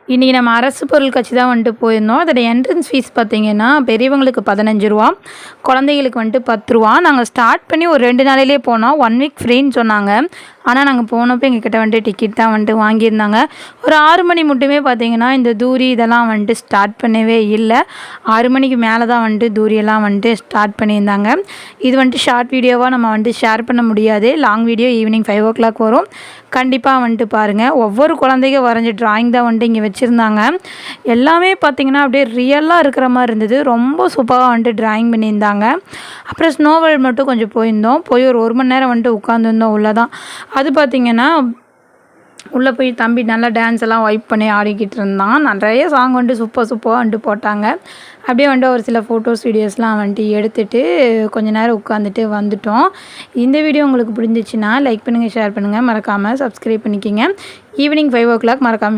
இன்றைக்கி நம்ம அரசு பொருள் கட்சி தான் வந்துட்டு போயிருந்தோம். அதோட என்ட்ரன்ஸ் ஃபீஸ் பார்த்திங்கன்னா பெரியவங்களுக்கு 15 ரூபா, குழந்தைகளுக்கு வந்துட்டு 10 ரூபா. நாங்கள் ஸ்டார்ட் பண்ணி ஒரு 2 நாளிலே போனோம். 1 வீக் ஃப்ரீன்னு சொன்னாங்க. ஆனால் நாங்கள் போனப்போ எங்ககிட்ட வந்துட்டு டிக்கெட் தான் வந்துட்டு வாங்கியிருந்தாங்க. ஒரு 6 மணி மட்டுமே பார்த்திங்கன்னா இந்த தூரி இதெல்லாம் வந்துட்டு ஸ்டார்ட் பண்ணவே இல்லை. 6 மணிக்கு மேலே தான் வந்துட்டு தூரியெல்லாம் வந்துட்டு ஸ்டார்ட் பண்ணியிருந்தாங்க. இது வந்துட்டு ஷார்ட் வீடியோவாக நம்ம வந்துட்டு ஷேர் பண்ண முடியாது. லாங் வீடியோ ஈவினிங் 5 o'clock வரும். கண்டிப்பாக வந்துட்டு பாருங்கள். ஒவ்வொரு குழந்தைங்க வரைஞ்ச ட்ராயிங் தான் வந்துட்டு இங்கே வச்சுருந்தாங்க. எல்லாமே பார்த்திங்கன்னா அப்படியே ரியலாக இருக்கிற மாதிரி இருந்தது. ரொம்ப சூப்பராக வந்துட்டு ட்ராயிங் பண்ணியிருந்தாங்க. அப்புறம் ஸ்னோவேல் மட்டும் கொஞ்சம் போயிருந்தோம். போய் ஒரு 1 மணி நேரம் வந்துட்டு உட்காந்துருந்தோம் உள்ளே தான். அது பார்த்திங்கன்னா உள்ளே போய் தம்பி நல்லா டான்ஸ் எல்லாம் வைப் பண்ணி ஆடிக்கிட்டு இருந்தான். நிறைய சாங் வந்துட்டு சூப்பராக வந்துட்டு போட்டாங்க. அப்படியே வந்துட்டு ஒரு சில ஃபோட்டோஸ் வீடியோஸ்லாம் வந்துட்டு எடுத்துகிட்டு கொஞ்சம் நேரம் உட்காந்துட்டு வந்துட்டோம். இந்த வீடியோ உங்களுக்கு பிடிச்சிச்சின்னா லைக் பண்ணுங்கள், ஷேர் பண்ணுங்கள், மறக்காமல் சப்ஸ்கிரைப் பண்ணிக்கோங்க. ஈவினிங் 5 o'clock மறக்காமல்